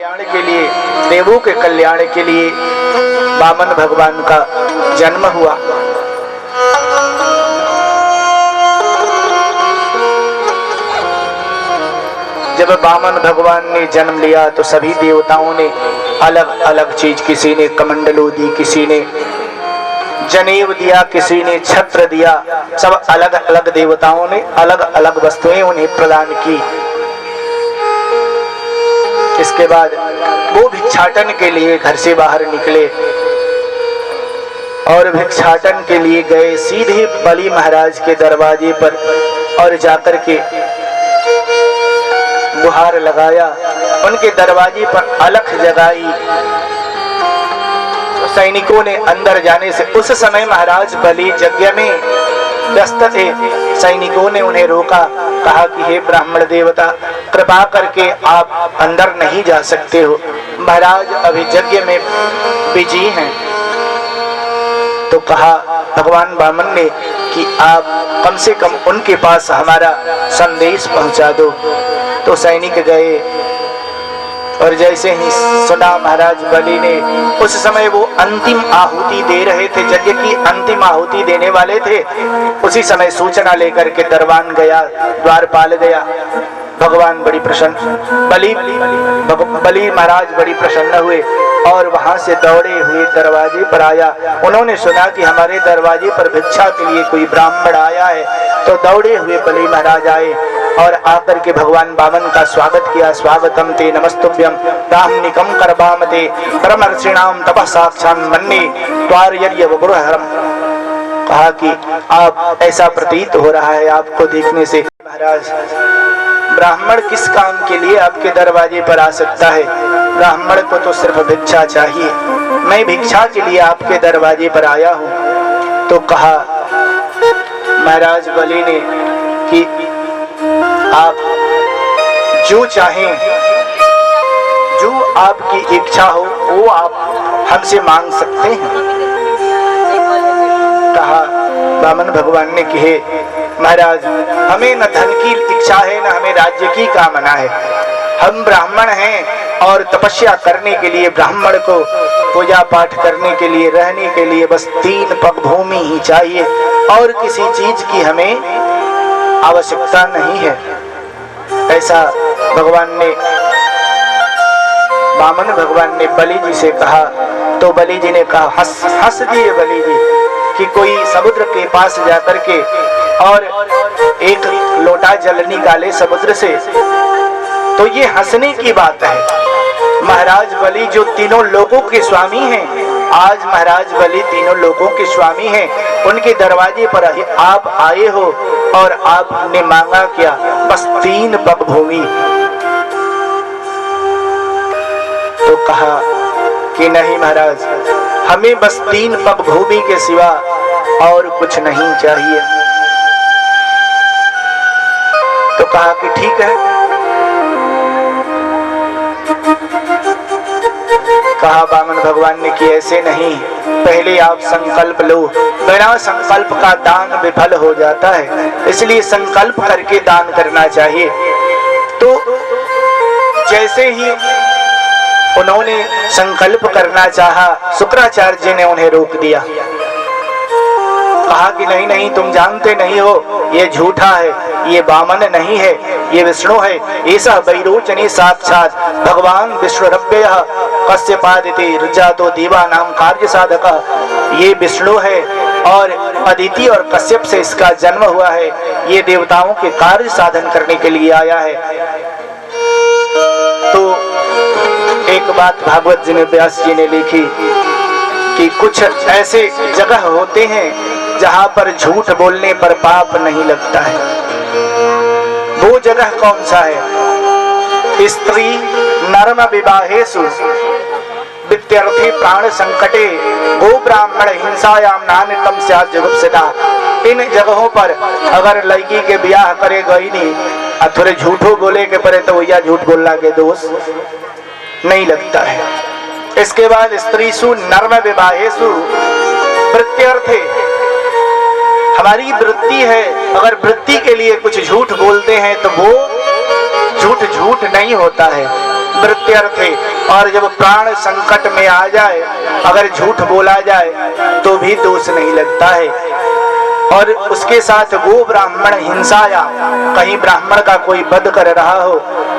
कल्याण के लिए, देवों के कल्याण के लिए वामन भगवान का जन्म हुआ। जब वामन भगवान ने जन्म लिया तो सभी देवताओं ने अलग अलग चीज, किसी ने कमंडलू दी, किसी ने जनेऊ दिया, किसी ने छत्र दिया। सब अलग अलग देवताओं ने अलग अलग वस्तुएं उन्हें प्रदान की। इसके बाद वो भिक्षाटन के लिए घर से बाहर निकले और भिक्षाटन के लिए गए सीधे बलि महाराज के दरवाजे पर और जाकर के गुहार लगाया। उनके दरवाजे पर अलख जगाई। तो सैनिकों ने अंदर जाने से, उस समय महाराज बलि यज्ञ में व्यस्त थे। सैनिकों ने उन्हें रोका, कहा कि हे ब्राह्मण देवता, कृपा करके आप अंदर नहीं जा सकते हो, महाराज अभी यज्ञ में बिजी हैं। तो कहा भगवान वामन ने कि आप कम से कम उनके पास हमारा संदेश पहुंचा दो। तो सैनिक गए और जैसे ही सुना महाराज बलि ने, उस समय वो अंतिम आहुति दे रहे थे, यज्ञ की अंतिम आहुति देने वाले थे। उसी समय सूचना लेकर के दरबान गया, द्वारपाल गया। भगवान बड़ी प्रसन्न, बलि महाराज बड़ी प्रसन्न हुए और वहां से दौड़े हुए दरवाजे पर आया। उन्होंने सुना कि हमारे दरवाजे पर भिक्षा के लिए कोई ब्राह्मण आया है। तो दौड़े हुए बलि महाराज आए और आकर के भगवान वामन का स्वागत किया। स्वागतम ते नमस्तुभ्यम ब्राह्मणिकम करवामते परमर्षिणाम तपः साक्षात् मन्ये त्वार्यर्य वगुरहरम। कहा कि आप, ऐसा प्रतीत हो रहा है आपको देखने से, महाराज ब्राह्मण किस काम के लिए आपके दरवाजे पर आ सकता है? ब्राह्मण को तो सिर्फ भिक्षा चाहिए। मैं भिक्षा के लिए आपके दरवाजे पर आया हूँ। तो कहा महाराज बलि ने कि आप जो चाहें, जो आपकी इच्छा हो वो आप हमसे मांग सकते हैं। कहा वामन भगवान ने कि महाराज, हमें न धन की इच्छा है, न हमें राज्य की कामना है। हम ब्राह्मण हैं और तपस्या करने के लिए, ब्राह्मण को पूजा पाठ करने के लिए, रहने के लिए बस 3 पग भूमि ही चाहिए और किसी चीज की हमें आवश्यकता नहीं है। ऐसा भगवान ने, वामन भगवान ने बलि जी से कहा। तो बलि जी ने कहा, हंस दिए बलि जी कि कोई समुद्र के पास जाकर के और एक लोटा जल निकाले समुद्र से, तो ये हंसने की बात है। महाराज बलि जो तीनों लोगों के स्वामी हैं, आज महाराज बलि तीनों लोगों के स्वामी हैं, उनके दरवाजे पर आप आए हो और आपने मांगा क्या? बस 3 पग भूमि। तो कहा कि नहीं महाराज, हमें बस 3 पग भूमि के सिवा और कुछ नहीं चाहिए। तो कहा कि ठीक है। कहा वामन भगवान ने कि ऐसे नहीं, पहले आप संकल्प लो। बिना संकल्प का दान विफल हो जाता है, इसलिए संकल्प करके दान करना चाहिए। तो जैसे ही उन्होंने संकल्प करना चाहा, शुक्राचार्य जी ने उन्हें रोक दिया। कहा कि नहीं नहीं, तुम जानते नहीं हो, ये झूठा है, ये वामन नहीं है, ये विष्णु है। ऐसा वैरोचनी साक्षात भगवान विश्वरभ्यः कश्यपादिति ऋजातो देवानां कार्य साधक। ये विष्णु है और अदिति और कश्यप से इसका जन्म हुआ है। ये देवताओं के कार्य साधन करने के लिए आया है। तो एक बात भागवत जी ने, व्यास जी ने लिखी कि कुछ ऐसे जगह होते हैं जहां पर झूठ बोलने पर पाप नहीं लगता है। वो जगह कौन सा है? स्त्री नरम विवाहेषु वित्यर्थे प्राण संकटे गो ब्राह्मण हिंसायाम नान्यतम स्यात् जुगुप्सिता। इन जगहों पर अगर लड़की के ब्याह करे गई नहीं, थोड़े झूठो बोले के परे तो या झूठ बोलना के दोष नहीं लगता है। इसके बाद स्त्रीसु नर्म विवाहेषु वृत्त्यर्थे, हमारी वृत्ति है, अगर वृत्ति के लिए कुछ झूठ बोलते हैं तो वो झूठ नहीं होता है। वृत्ति सत्य अर्थ है, और जब प्राण संकट में आ जाए, अगर झूठ बोला जाए तो भी दोष नहीं लगता है। और उसके साथ गो ब्राह्मण हिंसा, या कहीं ब्राह्मण का कोई वध कर रहा हो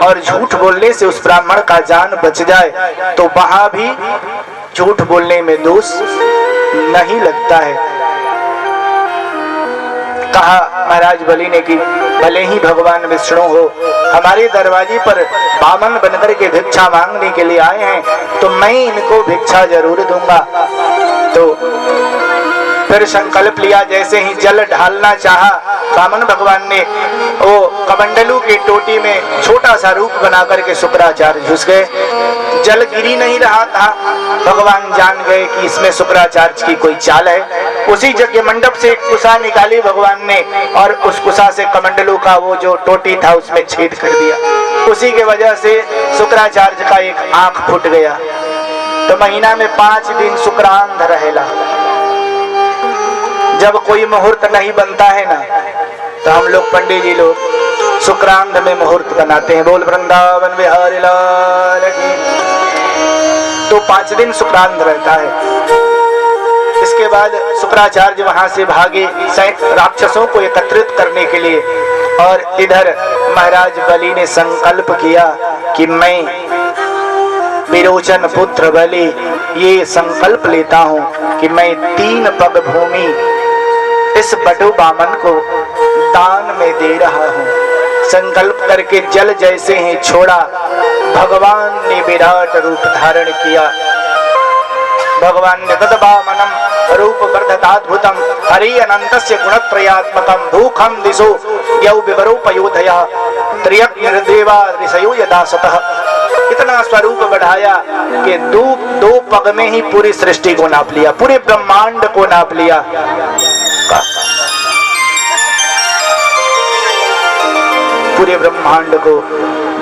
और झूठ बोलने से उस ब्राह्मण का जान बच जाए तो वहां भी झूठ बोलने में दोष नहीं लगता है। कहा महाराज बलि ने कि भले ही भगवान विष्णु हो, हमारे दरवाजे पर बामन बनकर के भिक्षा मांगने के लिए आए हैं, तो मैं इनको भिक्षा जरूर दूंगा। तो फिर संकल्प लिया, जैसे ही जल ढालना चाहा, वामन भगवान ने वो कमंडलू की टोटी में छोटा सा रूप बना करके शुक्राचार्य घुस गए। जल गिरी नहीं रहा था, भगवान जान गए कि इसमें शुक्राचार्य की कोई चाल है। उसी यज्ञ मंडप से एक कुसा निकाली भगवान ने, और उस कुसा से कमंडलू का वो जो टोटी था उसमें छेद कर दिया। उसी के वजह से शुक्राचार्य का एक आंख फूट गया। तो महीना में 5 दिन शुक्रांध रहेला। जब कोई मुहूर्त नहीं बनता है ना, तो हम लोग पंडित जी लोग शुक्रांध में मुहूर्त बनाते हैं। बोल वृंदावन बिहारी लाल की। तो 5 दिन शुक्रांध रहता है। इसके बाद शुक्राचार्य वहां से भागे राक्षसों को एकत्रित करने के लिए, और इधर महाराज बलि ने संकल्प किया कि मैं विरोचन पुत्र बलि ये संकल्प लेता हूँ कि मैं 3 पग भूमि इस बटु बामन को दान में दे रहा हूँ। संकल्प करके जल जैसे ही छोड़ा, भगवान ने विराट रूप धारण किया। भगवान ने तद्बामनम रूप वर्धताद्भुतम हरि अनंतस्य गुणत्रयात्मकम भूखम दिशो यौ विवरोपयोधया त्रियक निर्देवा ऋषयो यदा सतः। इतना स्वरूप बढ़ाया कि दो पग में ही पूरी सृष्टि को नाप लिया, पूरे ब्रह्मांड को नाप लिया। पूरे ब्रह्मांड को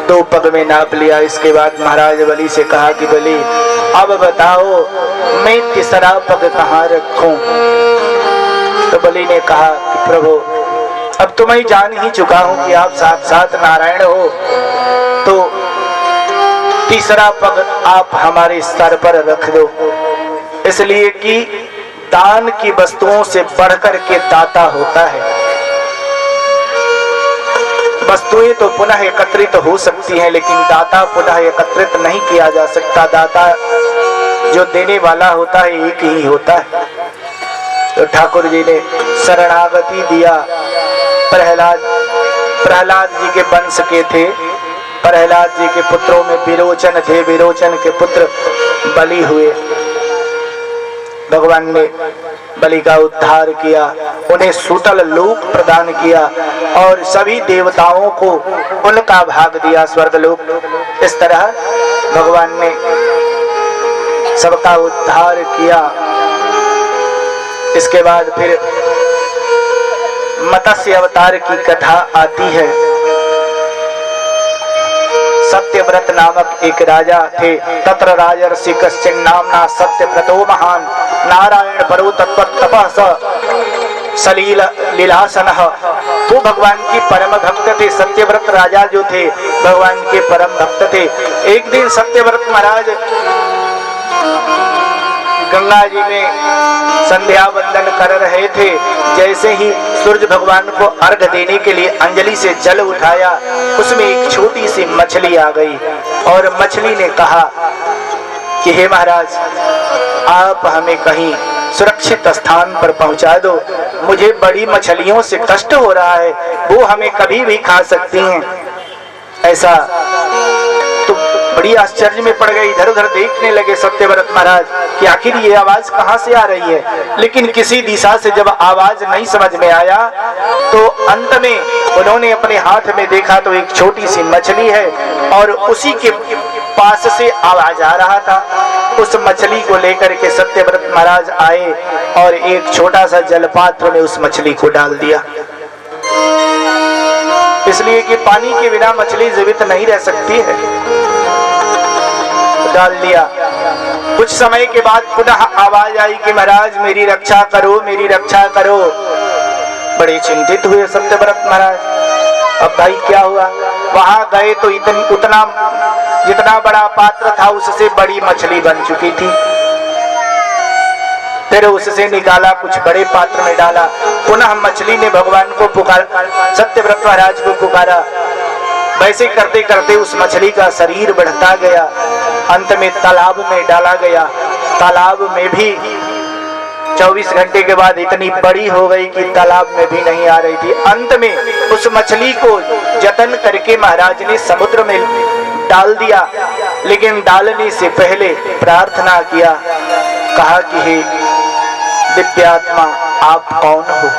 2 पग में नाप लिया। इसके बाद महाराज बलि से कहा कि बलि अब बताओ मैं तीसरा पग कहाँ रखूं? तो बलि ने कहा कि प्रभु अब तो मैं जान ही चुका हूं कि आप साक्षात नारायण हो, तो तीसरा पग आप हमारे स्तर पर रख दो। इसलिए कि दान की वस्तुओं से बढ़कर के दाता होता है। वस्तुएं तो पुनः एकत्रित हो सकती हैं, लेकिन दाता पुनः एकत्रित नहीं किया जा सकता। दाता जो देने वाला होता है एक ही होता है। तो ठाकुर जी ने शरणागति दिया। प्रहलाद जी के वंश के थे। प्रहलाद जी के पुत्रों में विरोचन थे, विरोचन के पुत्र बलि हुए। भगवान ने बलि का उद्धार किया, उन्हें सूतल लोक प्रदान किया और सभी देवताओं को उनका भाग दिया स्वर्गलोक। इस तरह भगवान ने सबका उद्धार किया। इसके बाद फिर मत्स्य अवतार की कथा आती है। सत्यव्रत नामक एक राजा थे। तत्र राजर्षि कश्चिन नामना सत्यव्रतो महान नारायण परो तत्व तपः सलील लीलासनः। वो भगवान की परम भक्त थे। सत्यव्रत राजा जो थे भगवान के परम भक्त थे। एक दिन सत्यव्रत महाराज गंगा जी में संध्या वंदन कर रहे थे। जैसे ही सूरज भगवान को अर्घ देने के लिए अंजलि से जल उठाया, उसमें एक छोटी सी मछली आ गई और मछली ने कहा कि हे महाराज, आप हमें कहीं सुरक्षित स्थान पर पहुंचा दो। मुझे बड़ी मछलियों से कष्ट हो रहा है, वो हमें कभी भी खा सकती हैं। ऐसा तो बड़ी आश्चर्य में पड़ गए। इधर उधर देखने लगे सत्यव्रत महाराज कि आखिर ये आवाज कहाँ से आ रही है। लेकिन किसी दिशा से जब आवाज नहीं समझ में आया तो अंत में उन्होंने अपने हाथ में देखा तो एक छोटी सी मछली है और उसी के पास से आवाज आ रहा था। उस मछली को लेकर के सत्यव्रत महाराज आए और एक छोटा सा जलपात्र में उस मछली को डाल दिया। इसलिए कि पानी के बिना मछली जीवित नहीं रह सकती है। डाल दिया। कुछ समय के बाद पुनः आवाज आई कि महाराज मेरी रक्षा करो, मेरी रक्षा करो। बड़े चिंतित हुए सत्यव्रत महाराज। अब भाई क्या हुआ? वहां गए तो उतना जितना बड़ा पात्र था उससे बड़ी मछली बन चुकी थी। फिर उससे निकाला, कुछ बड़े पात्र में डाला, पुनः मछली ने भगवान को पुकारा, सत्यव्रत महाराज को पुकारा। वैसे करते करते उस मछली का शरीर बढ़ता गया, अंत में तालाब में डाला गया। तालाब में भी 24 घंटे के बाद इतनी बड़ी हो गई कि तालाब में भी नहीं आ रही थी। अंत में उस मछली को जतन करके महाराज ने समुद्र में डाल दिया, लेकिन डालने से पहले प्रार्थना किया, कहा कि हे दिव्यात्मा, आप कौन हो?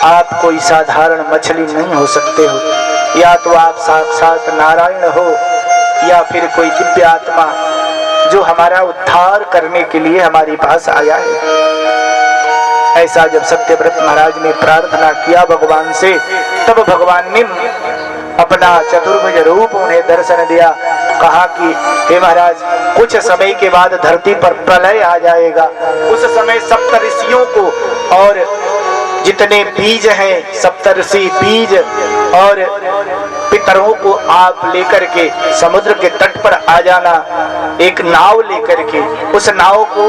आप कोई साधारण मछली नहीं हो सकते हो, या तो आप साक्षात नारायण हो या फिर कोई दिव्य आत्मा जो हमारा उद्धार करने के लिए हमारे पास आया है। ऐसा जब सत्यव्रत महाराज ने प्रार्थना किया भगवान से, तब भगवान ने अपना चतुर्भुज रूप उन्हें दर्शन दिया। कहा कि हे महाराज, कुछ समय के बाद धरती पर प्रलय आ जाएगा। उस समय सप्तऋषियों को और जितने बीज हैं, सप्तऋषि बीज और पितरों को आप लेकर के समुद्र के तट पर आ जाना। एक नाव लेकर के उस नाव को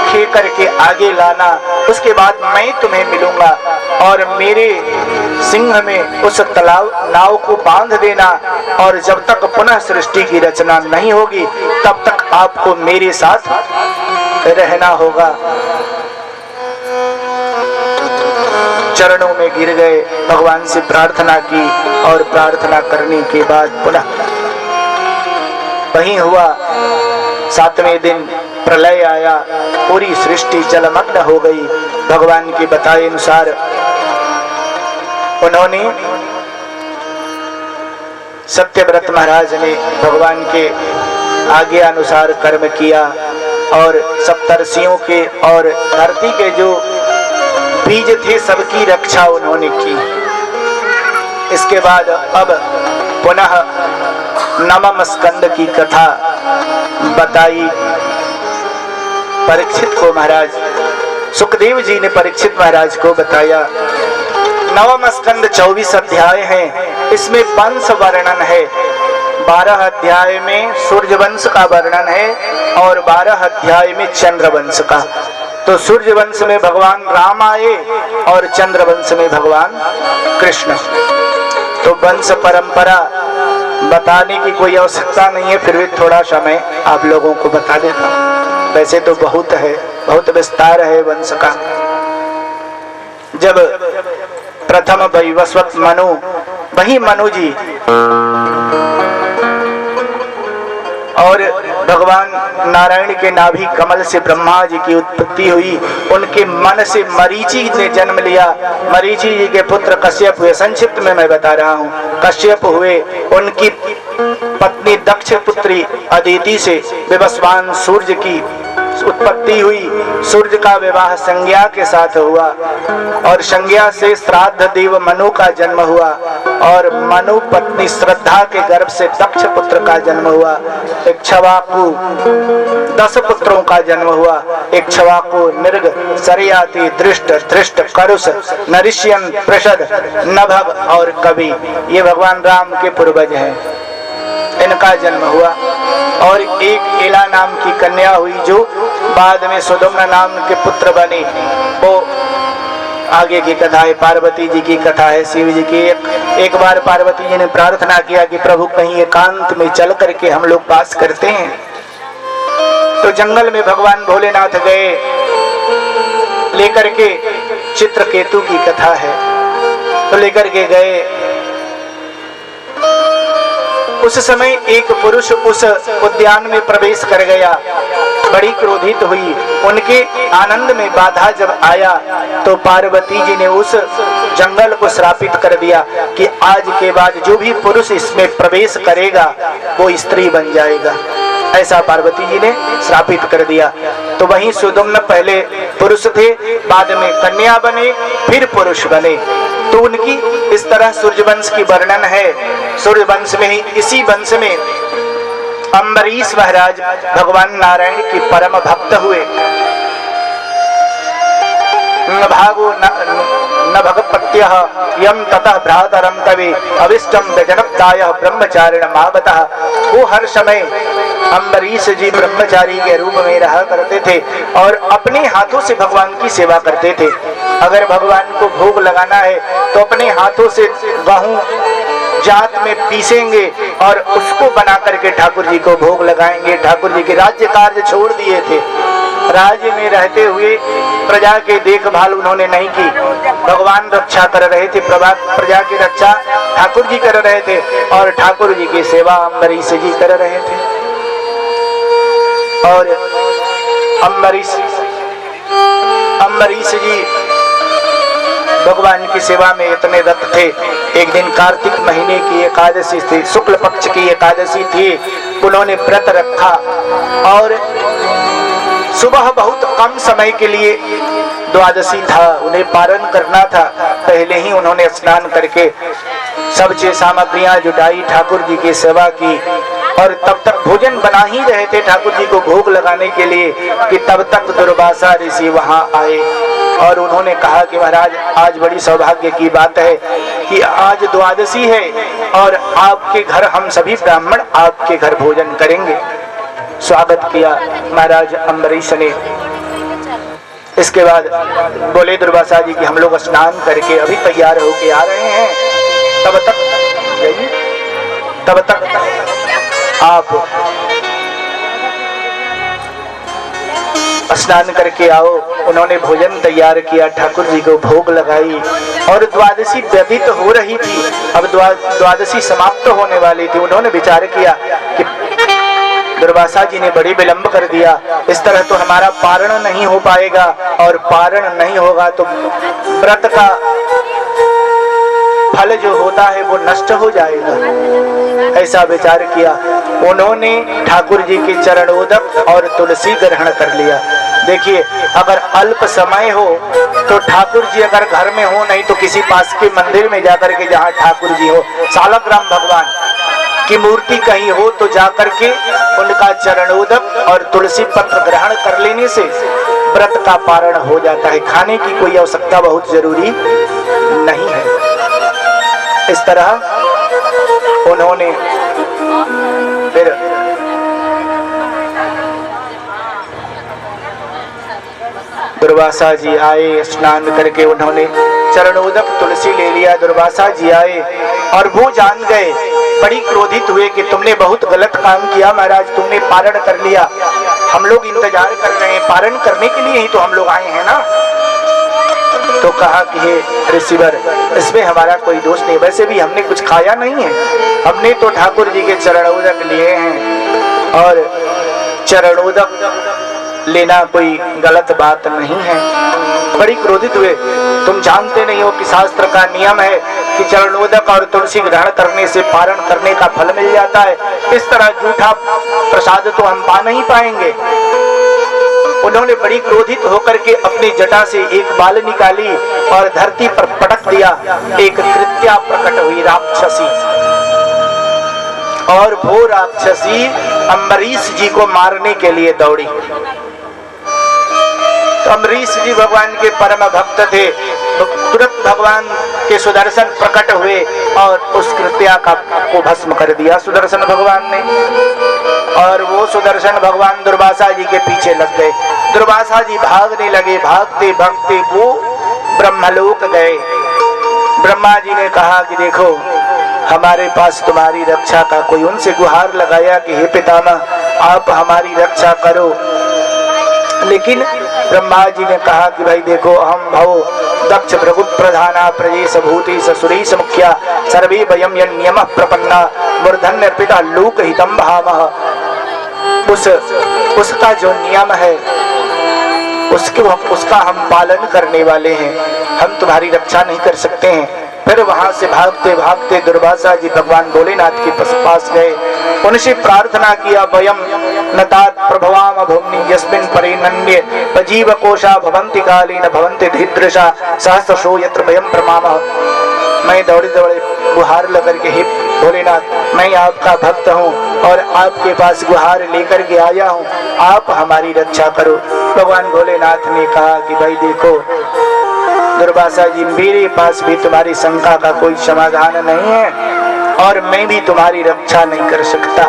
खे करके आगे लाना। उसके बाद मैं तुम्हें मिलूंगा और मेरे सिंह में उस तालाब नाव को बांध देना, और जब तक पुनः सृष्टि की रचना नहीं होगी तब तक आपको मेरे साथ रहना होगा। चरणों में गिर गए, भगवान से प्रार्थना की, और प्रार्थना करने के बाद पुनः वही हुआ। 7वें दिन प्रलय आया, पूरी सृष्टि जलमग्न हो गई। भगवान के बताए अनुसार उन्होंने, सत्यव्रत महाराज ने भगवान के आज्ञा अनुसार कर्म किया और सप्तर्षियों के और धरती के जो बीज थे सबकी रक्षा उन्होंने की। इसके बाद अब पुनः नवम स्कंद की कथा बताई परीक्षित को। महाराज सुखदेव जी ने परीक्षित महाराज को बताया। नवम स्कंद 24 अध्याय हैं, इसमें वंश वर्णन है। 12 अध्याय में सूर्य वंश का वर्णन है और 12 अध्याय में चंद्र वंश का। तो सूर्य वंश में भगवान राम आए और चंद्र वंश में भगवान कृष्ण। तो वंश परंपरा बताने की कोई आवश्यकता नहीं है, फिर भी थोड़ा समय आप लोगों को बता देता हूँ। वैसे तो बहुत है, बहुत विस्तार है वंश का। जब प्रथम वैवस्वत मनु, वही मनु जी और भगवान नारायण के नाभि कमल से ब्रह्मा जी की उत्पत्ति हुई। उनके मन से मरीचि ने जन्म लिया। मरीचि जी के पुत्र कश्यप हुए। संक्षिप्त में मैं बता रहा हूँ। कश्यप हुए, उनकी पत्नी दक्ष पुत्री अदिति से विवस्वान सूर्य की उत्पत्ति हुई। सूर्य का विवाह संज्ञा के साथ हुआ और संज्ञा से श्राद्ध देव मनु का जन्म हुआ और मनु पत्नी श्रद्धा के गर्भ से दक्ष पुत्र का जन्म हुआ। इक्ष्वाकु 10 पुत्रों का जन्म हुआ। इक्ष्वाकु, निर्ग, सरयाति, दृष्ट, धृष्ट, करुष, नरिष्यन, पृषद, नभग और कवि, ये भगवान राम के पूर्वज हैं। इनका जन्म हुआ और एक एला नाम की कन्या हुई जो बाद में सुदम्न नाम के पुत्र बने। वो आगे की कथा है, पार्वती जी की कथा है, शिव जी की। एक बार पार्वती जी ने प्रार्थना किया कि प्रभु कहीं एकांत में चल करके हम लोग वास करते हैं। तो जंगल में भगवान भोलेनाथ गए लेकर के, चित्रकेतु की कथा है, तो लेकर के गए। उस समय एक पुरुष उस उद्यान में प्रवेश कर गया, बड़ी क्रोधित हुई। उनके आनंद में बाधा जब आया तो पार्वती जी ने उस जंगल को श्रापित कर दिया कि आज के बाद जो भी पुरुष इसमें प्रवेश करेगा वो स्त्री बन जाएगा। ऐसा पार्वती जी ने श्रापित कर दिया। तो वहीं सुदम्न पहले पुरुष थे, बाद में कन्या बने, फिर पुरुष बने। तो उनकी इस तरह सूर्यवंश की वर्णन है। सूर्यवंश में ही, इसी वंश में अम्बरीश महाराज भगवान नारायण के परम भक्त हुए। भागो न भगपत्यः यम ततः भ्रातरम तवे अविष्टम व्यजनप्तायः ब्रह्मचारिण मावतः वो हर समय अम्बरीश जी ब्रह्मचारी के रूप में रहा करते थे और अपने हाथों से भगवान की सेवा करते थे। अगर भगवान को भोग लगाना है तो अपने हाथों से गेहूं जात में पीसेंगे और उसको बना करके ठाकुर जी को भोग लगाएंगे। ठाकुर जी के राज्य कार्य छोड़ दिए थे। राज्य में रहते हुए प्रजा के देखभाल उन्होंने नहीं की। भगवान रक्षा कर रहे थे, प्रजा की रक्षा ठाकुर जी कर रहे थे और ठाकुर जी की सेवा अम्बरीश जी कर रहे थे। और अम्बरीश जी भगवान की सेवा में इतने रत थे। एक दिन कार्तिक महीने की एकादशी थी, शुक्ल पक्ष की एकादशी थी। उन्होंने व्रत रखा और सुबह बहुत कम समय के लिए द्वादशी था, उन्हें पारण करना था। पहले ही उन्होंने स्नान करके सब चीज सामग्रियां जुटाई, ठाकुर जी की सेवा की और तब तक भोजन बना ही रहे थे ठाकुर जी को भोग लगाने के लिए कि तब तक दुर्वासा ऋषि वहां आए और उन्होंने कहा कि महाराज आज बड़ी सौभाग्य की बात है कि आज द्वादशी है और आपके घर हम सभी ब्राह्मण आपके घर भोजन करेंगे। स्वागत किया महाराज अम्बरीश ने। इसके बाद बोले दुर्वासा जी कि हम लोग स्नान करके अभी तैयार होके आ रहे हैं, तब तक आप स्नान करके आओ। उन्होंने भोजन तैयार किया, ठाकुर जी को भोग लगाई और द्वादशी व्यतीत हो रही थी। अब द्वादशी समाप्त होने वाली थी। उन्होंने विचार किया कि दुर्वासा जी ने बड़ी विलंब कर दिया, इस तरह तो हमारा पारण नहीं हो पाएगा और पारण नहीं होगा तो व्रत का फल जो होता है वो नष्ट हो जाएगा। ऐसा विचार किया। उन्होंने ठाकुर जी के चरणोदक और तुलसी ग्रहण कर लिया। देखिए, अगर अल्प समय हो तो ठाकुर जी अगर घर में हो, नहीं तो किसी पास के मंदिर में जाकर के जहाँ ठाकुर जी हो, सालग्राम भगवान की मूर्ति कहीं हो तो जाकर के उनका चरणोदक और तुलसी पत्र ग्रहण कर लेने से व्रत का पारण हो जाता है। खाने की कोई आवश्यकता बहुत जरूरी नहीं है। इस तरह उन्होंने फिर दुर्वासा जी आए, स्नान करके उन्होंने चरणोदक तुलसी ले लिया। दुर्वासा जी आए और वो जान गए, बड़ी क्रोधित हुए कि तुमने बहुत गलत काम किया महाराज, तुमने पारण कर लिया, हम लोग इंतजार कर रहे हैं, पारण करने के लिए ही तो हम लोग आए हैं ना। तो कहा कि हे ऋषिवर, इसमें हमारा कोई दोष नहीं, वैसे भी हमने कुछ खाया नहीं है, हमने तो ठाकुर जी के चरणोदक लिए हैं और चरणोदक लेना कोई गलत बात नहीं है। बड़ी क्रोधित हुए। तुम जानते नहीं हो कि शास्त्र का नियम है कि चरणोदक और तुलसी ग्रहण करने से पारण करने का फल मिल जाता है, इस तरह झूठा प्रसाद तो हम पा नहीं पाएंगे। उन्होंने बड़ी क्रोधित होकर के अपनी जटा से एक बाल निकाली और धरती पर पटक दिया। एक कृत्या प्रकट हुई, राक्षसी, और वो राक्षसी अम्बरीश जी को मारने के लिए दौड़ी। तो अम्बरीश जी भगवान के परम भक्त थे। तुरंत भगवान के सुदर्शन प्रकट हुए और उस कृत्या को भस्म कर दिया सुदर्शन भगवान ने। और वो सुदर्शन भगवान दुर्वासा जी के पीछे लग गए। दुर्वासा जी भागने लगे, भागते भागते वो ब्रह्मलोक गए। ब्रह्मा जी ने कहा कि देखो, हमारे पास तुम्हारी रक्षा का कोई, उनसे गुहार लगाया कि हे पितामह आप हमारी रक्षा करो। लेकिन ब्रह्मा जी ने कहा कि भाई देखो, हम भवो दक्ष भृगु प्रधाना प्रजेश भूति ससुरीश मुख्या सर्वे वयम यम प्रपन्ना मूर्धन्य पिता लोक हितम भामः। उसका जो नियम है उसका हम पालन करने वाले हैं, हम तुम्हारी रक्षा नहीं कर सकते हैं। फिर वहां से भागते भागते दुर्वासा जी भगवान भोलेनाथ के पास गए, उनसे प्रार्थना किया, वयम नतात प्रभवाम भूमि यस्मिन् परिनन्ये जीव कोशा भवन्ति कालेन भवन्ति धीदृशा सहस्रशो यत्र वयम प्रमामः। मैं दौड़े दौड़े गुहार लेकर के, हे भोलेनाथ मैं आपका भक्त हूँ और आपके पास गुहार लेकर के आया हूँ, आप हमारी रक्षा करो। भगवान भोलेनाथ ने कहा कि भाई देखो दुर्वासा जी, मेरे पास भी तुम्हारी शंका का कोई समाधान नहीं है और मैं भी तुम्हारी रक्षा नहीं कर सकता।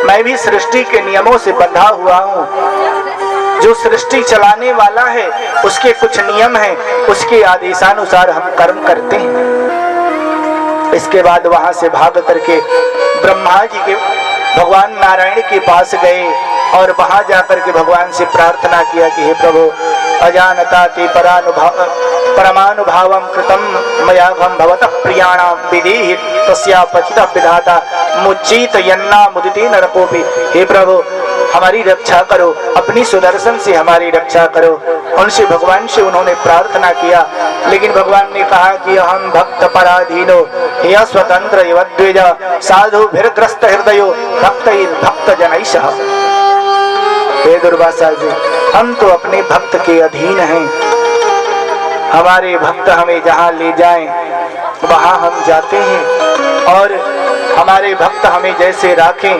मैं भी सृष्टि के नियमों से बंधा हुआ हूँ। जो सृष्टि चलाने वाला है उसके कुछ नियम हैं, उसके आदेशानुसार हम कर्म करते हैं। इसके बाद वहां से भाग करके ब्रह्मा जी के भगवान नारायण के पास गए और वहां जाकर के भगवान से प्रार्थना किया कि हे प्रभु, अजानता ते परमानुभावम कृतम मयाघम भवतः प्रियाणाम विधि तस्यापचितः विधाता मुच्चित यन्ना मुदिते नरकोपि। हे प्रभु, हमारी रक्षा करो, अपनी सुदर्शन से हमारी रक्षा करो। उनसे भगवान से उन्होंने प्रार्थना किया, लेकिन भगवान ने कहा कि अहम भक्त पराधीनो यह स्वतंत्र युवद्विज साधु भीरग्रस्त हृदयो भक्त जनैषः। हे दुर्वासा जी, हम तो अपने भक्त के अधीन हैं। हमारे भक्त हमें जहाँ ले जाएं वहाँ हम जाते हैं और हमारे भक्त हमें जैसे राखें,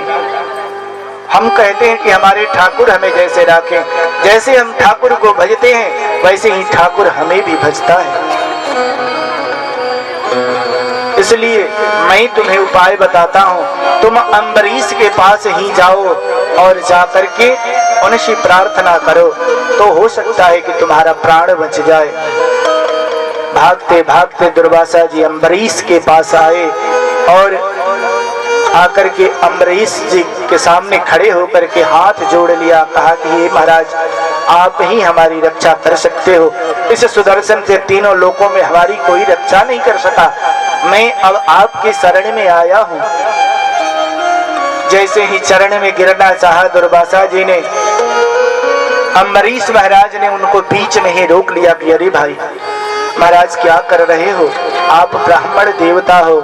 हम कहते हैं कि हमारे ठाकुर हमें जैसे राखें, जैसे हम ठाकुर को भजते हैं वैसे ही ठाकुर हमें भी भजता है। इसलिए मैं तुम्हें उपाय बताता हूँ, तुम अम्बरीश के पास ही जाओ और जाकर के उनसे प्रार्थना करो, तो हो सकता है कि तुम्हारा प्राण बच जाए। भागते भागते दुर्वासा जी अम्बरीश के पास आए और आकर के अम्बरीश जी के सामने खड़े होकर के हाथ जोड़ लिया, कहा कि हे महाराज, आप ही हमारी रक्षा कर सकते हो। इस सुदर्शन से तीनों लोकों में हमारी कोई रक्षा नहीं कर सका। मैं अब आपके शरण में आया हूँ। जैसे ही चरण में गिरना चाहा दुर्वासा जी ने, अम्बरीश महाराज ने उनको बीच में ही रोक लिया कि अरे भाई महाराज, क्या कर रहे हो? आप ब्राह्मण देवता हो